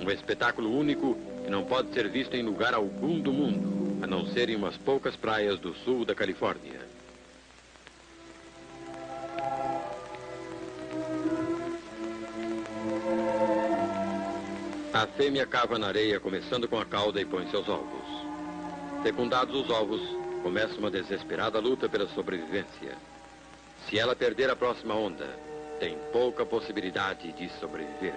Um espetáculo único que não pode ser visto em lugar algum do mundo, a não ser em umas poucas praias do sul da Califórnia. A fêmea cava na areia, começando com a cauda, e põe seus ovos. Fecundados os ovos, começa uma desesperada luta pela sobrevivência. Se ela perder a próxima onda, tem pouca possibilidade de sobreviver.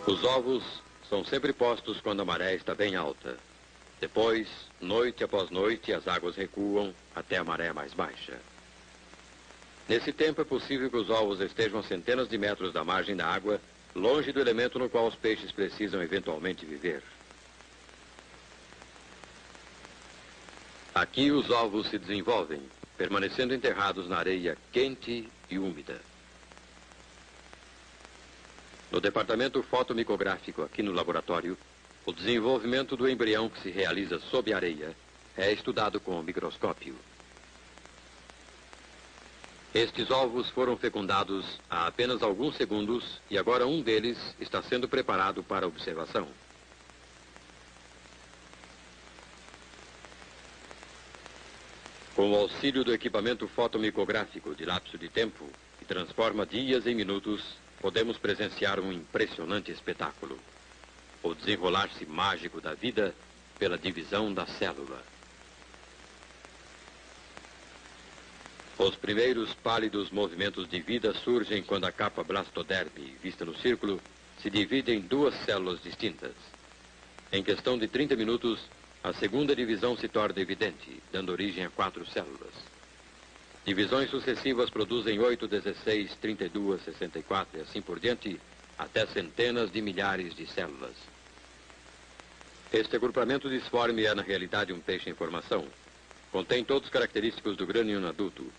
Os ovos são sempre postos quando a maré está bem alta. Depois, noite após noite, as águas recuam até a maré mais baixa. Nesse tempo é possível que os ovos estejam a centenas de metros da margem da água, longe do elemento no qual os peixes precisam eventualmente viver. Aqui os ovos se desenvolvem, permanecendo enterrados na areia quente e úmida. No departamento fotomicográfico aqui no laboratório, o desenvolvimento do embrião que se realiza sob a areia é estudado com o microscópio. Estes ovos foram fecundados há apenas alguns segundos e agora um deles está sendo preparado para observação. Com o auxílio do equipamento fotomicográfico de lapso de tempo, que transforma dias em minutos, podemos presenciar um impressionante espetáculo. O desenrolar-se mágico da vida pela divisão da célula. Os primeiros pálidos movimentos de vida surgem quando a capa blastoderme, vista no círculo, se divide em duas células distintas. Em questão de 30 minutos, a segunda divisão se torna evidente, dando origem a 4 células. Divisões sucessivas produzem 8, 16, 32, 64 e assim por diante, até centenas de milhares de células. Este agrupamento disforme é, na realidade, um peixe em formação. Contém todos os característicos do grânion adulto.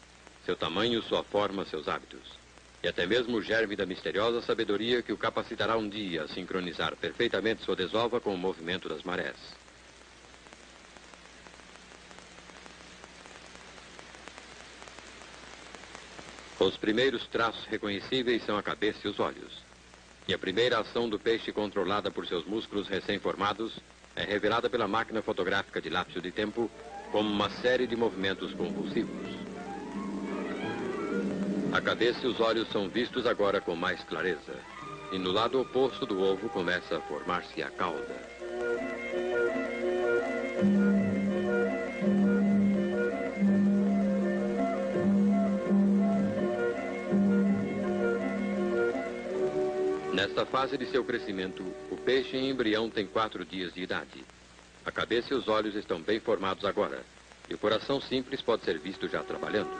Seu tamanho, sua forma, seus hábitos. E até mesmo o germe da misteriosa sabedoria que o capacitará um dia a sincronizar perfeitamente sua desova com o movimento das marés. Os primeiros traços reconhecíveis são a cabeça e os olhos. E a primeira ação do peixe, controlada por seus músculos recém-formados, é revelada pela máquina fotográfica de lapso de tempo como uma série de movimentos convulsivos. A cabeça e os olhos são vistos agora com mais clareza. E no lado oposto do ovo começa a formar-se a cauda. Nesta fase de seu crescimento, o peixe em embrião tem 4 dias de idade. A cabeça e os olhos estão bem formados agora, e o coração simples pode ser visto já trabalhando.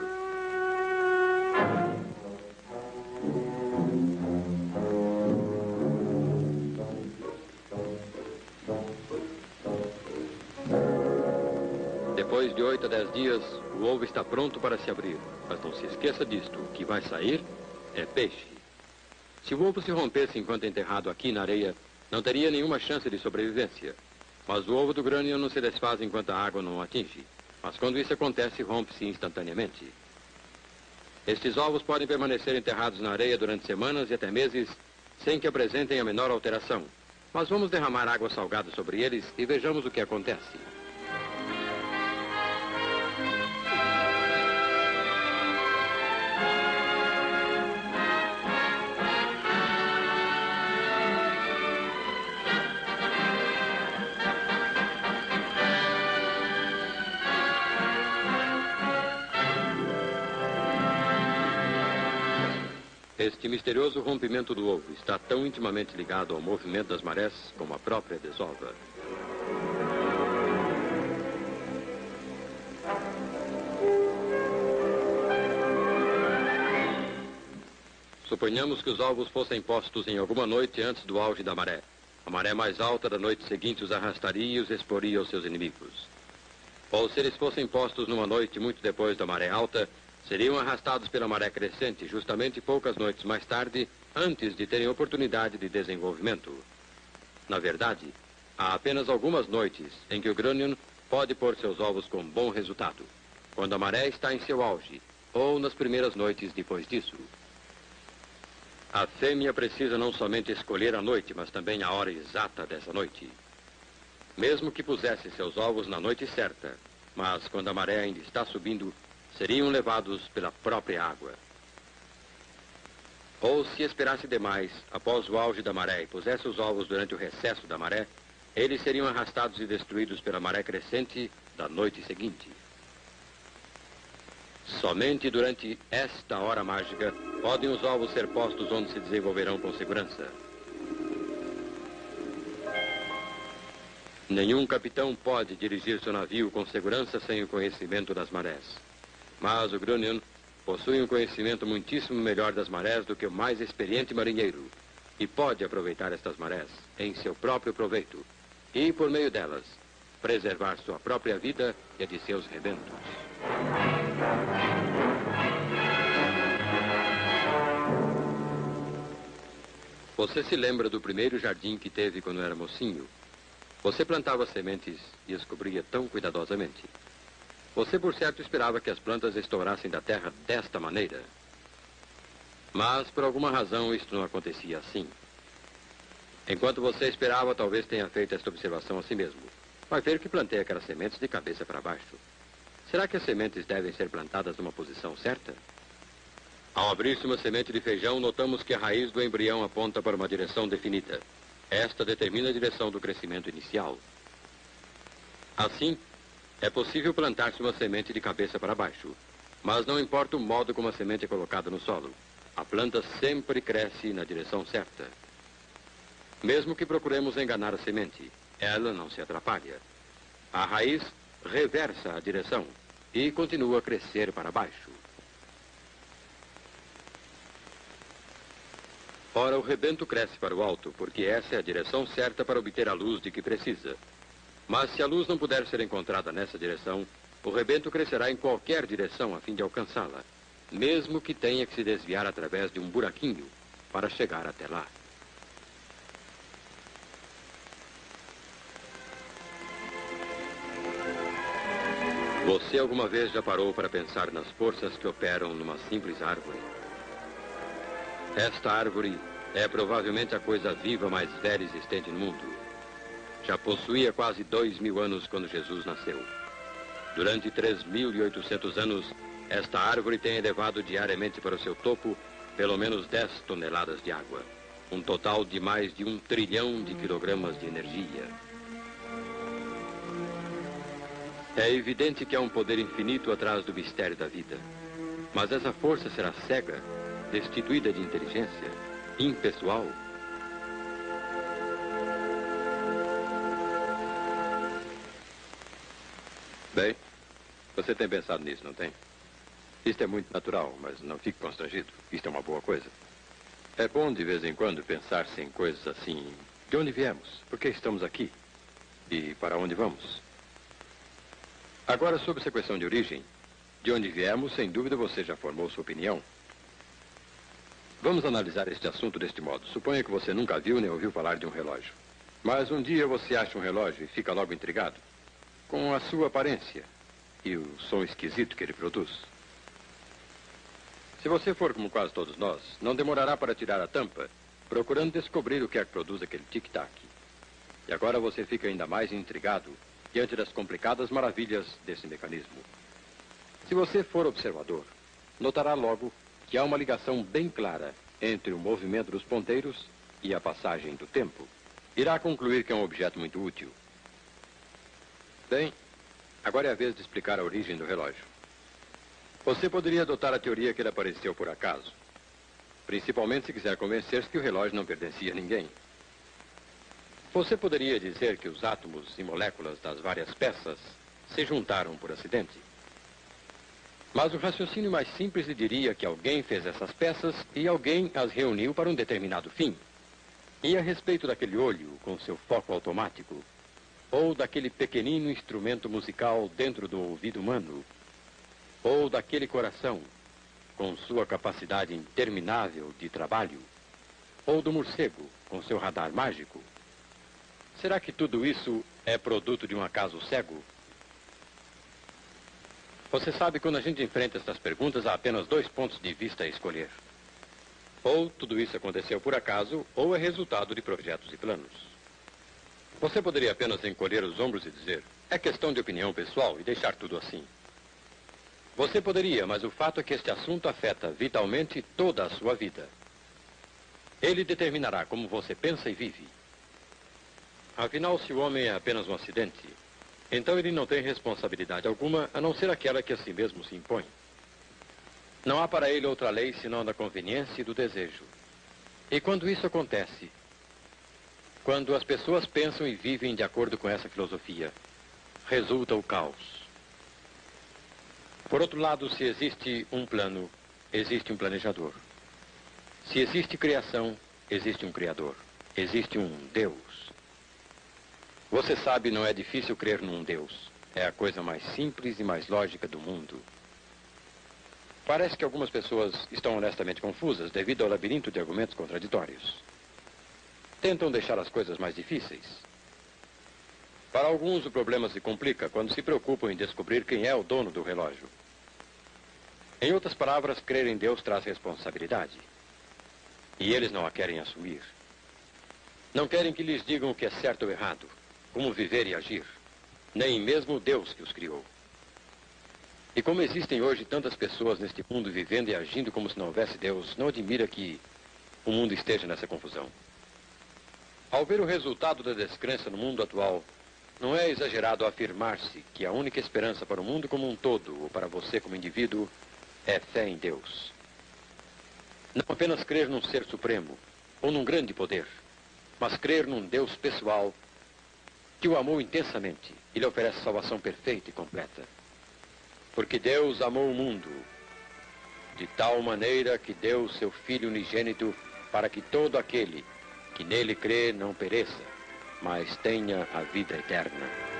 Depois de 8 a 10 dias, o ovo está pronto para se abrir. Mas não se esqueça disto, o que vai sair é peixe. Se o ovo se rompesse enquanto enterrado aqui na areia, não teria nenhuma chance de sobrevivência. Mas o ovo do grânion não se desfaz enquanto a água não o atinge. Mas quando isso acontece, rompe-se instantaneamente. Estes ovos podem permanecer enterrados na areia durante semanas e até meses, sem que apresentem a menor alteração. Mas vamos derramar água salgada sobre eles e vejamos o que acontece. Este misterioso rompimento do ovo está tão intimamente ligado ao movimento das marés como a própria desova. Suponhamos que os ovos fossem postos em alguma noite antes do auge da maré. A maré mais alta da noite seguinte os arrastaria e os exporia aos seus inimigos. Ou se eles fossem postos numa noite muito depois da maré alta, seriam arrastados pela maré crescente justamente poucas noites mais tarde, antes de terem oportunidade de desenvolvimento. Na verdade, há apenas algumas noites em que o grânion pode pôr seus ovos com bom resultado, quando a maré está em seu auge, ou nas primeiras noites depois disso. A fêmea precisa não somente escolher a noite, mas também a hora exata dessa noite. Mesmo que pusesse seus ovos na noite certa, mas quando a maré ainda está subindo, seriam levados pela própria água. Ou se esperasse demais, após o auge da maré, e pusesse os ovos durante o recesso da maré, eles seriam arrastados e destruídos pela maré crescente da noite seguinte. Somente durante esta hora mágica podem os ovos ser postos onde se desenvolverão com segurança. Nenhum capitão pode dirigir seu navio com segurança sem o conhecimento das marés. Mas o Grunion possui um conhecimento muitíssimo melhor das marés do que o mais experiente marinheiro e pode aproveitar estas marés em seu próprio proveito e, por meio delas, preservar sua própria vida e a de seus rebentos. Você se lembra do primeiro jardim que teve quando era mocinho? Você plantava sementes e as cobria tão cuidadosamente. Você, por certo, esperava que as plantas estourassem da terra desta maneira. Mas, por alguma razão, isto não acontecia assim. Enquanto você esperava, talvez tenha feito esta observação a si mesmo. Vai ver que plantei aquelas sementes de cabeça para baixo. Será que as sementes devem ser plantadas numa posição certa? Ao abrir-se uma semente de feijão, notamos que a raiz do embrião aponta para uma direção definida. Esta determina a direção do crescimento inicial. Assim, é possível plantar-se uma semente de cabeça para baixo, mas não importa o modo como a semente é colocada no solo. A planta sempre cresce na direção certa. Mesmo que procuremos enganar a semente, ela não se atrapalha. A raiz reversa a direção e continua a crescer para baixo. Ora, o rebento cresce para o alto, porque essa é a direção certa para obter a luz de que precisa. Mas se a luz não puder ser encontrada nessa direção, o rebento crescerá em qualquer direção a fim de alcançá-la, mesmo que tenha que se desviar através de um buraquinho para chegar até lá. Você alguma vez já parou para pensar nas forças que operam numa simples árvore? Esta árvore é provavelmente a coisa viva mais velha existente no mundo. Já possuía quase 2.000 anos quando Jesus nasceu. Durante 3.800 anos, esta árvore tem elevado diariamente para o seu topo pelo menos 10 toneladas de água. Um total de mais de 1 trilhão de quilogramas de energia. É evidente que há um poder infinito atrás do mistério da vida. Mas essa força será cega, destituída de inteligência, impessoal. Bem, você tem pensado nisso, não tem? Isto é muito natural, mas não fique constrangido. Isto é uma boa coisa. É bom, de vez em quando, pensar-se em coisas assim. De onde viemos? Por que estamos aqui? E para onde vamos? Agora, sobre essa questão de origem, de onde viemos, sem dúvida você já formou sua opinião. Vamos analisar este assunto deste modo. Suponha que você nunca viu nem ouviu falar de um relógio. Mas um dia você acha um relógio e fica logo intrigado com a sua aparência e o som esquisito que ele produz. Se você for como quase todos nós, não demorará para tirar a tampa, procurando descobrir o que é que produz aquele tic-tac. E agora você fica ainda mais intrigado diante das complicadas maravilhas desse mecanismo. Se você for observador, notará logo que há uma ligação bem clara entre o movimento dos ponteiros e a passagem do tempo. Irá concluir que é um objeto muito útil. Bem, agora é a vez de explicar a origem do relógio. Você poderia adotar a teoria que ele apareceu por acaso, principalmente se quiser convencer-se que o relógio não pertencia a ninguém. Você poderia dizer que os átomos e moléculas das várias peças se juntaram por acidente. Mas o raciocínio mais simples lhe diria que alguém fez essas peças e alguém as reuniu para um determinado fim. E a respeito daquele olho com seu foco automático, ou daquele pequenino instrumento musical dentro do ouvido humano, ou daquele coração, com sua capacidade interminável de trabalho, ou do morcego, com seu radar mágico. Será que tudo isso é produto de um acaso cego? Você sabe, quando a gente enfrenta estas perguntas, há apenas 2 pontos de vista a escolher. Ou tudo isso aconteceu por acaso, ou é resultado de projetos e planos. Você poderia apenas encolher os ombros e dizer, é questão de opinião pessoal e deixar tudo assim. Você poderia, mas o fato é que este assunto afeta vitalmente toda a sua vida. Ele determinará como você pensa e vive. Afinal, se o homem é apenas um acidente, então ele não tem responsabilidade alguma, a não ser aquela que a si mesmo se impõe. Não há para ele outra lei senão a da conveniência e do desejo. E quando isso acontece, quando as pessoas pensam e vivem de acordo com essa filosofia, resulta o caos. Por outro lado, se existe um plano, existe um planejador. Se existe criação, existe um criador. Existe um Deus. Você sabe, não é difícil crer num Deus. É a coisa mais simples e mais lógica do mundo. Parece que algumas pessoas estão honestamente confusas devido ao labirinto de argumentos contraditórios. Tentam deixar as coisas mais difíceis. Para alguns, o problema se complica quando se preocupam em descobrir quem é o dono do relógio. Em outras palavras, crer em Deus traz responsabilidade. E eles não a querem assumir. Não querem que lhes digam o que é certo ou errado, como viver e agir, nem mesmo Deus que os criou. E como existem hoje tantas pessoas neste mundo vivendo e agindo como se não houvesse Deus, não admira que o mundo esteja nessa confusão. Ao ver o resultado da descrença no mundo atual, não é exagerado afirmar-se que a única esperança para o mundo como um todo, ou para você como indivíduo, é fé em Deus. Não apenas crer num ser supremo, ou num grande poder, mas crer num Deus pessoal que o amou intensamente e lhe oferece salvação perfeita e completa. Porque Deus amou o mundo de tal maneira que deu seu Filho unigênito para que todo aquele que nele crê não pereça, mas tenha a vida eterna.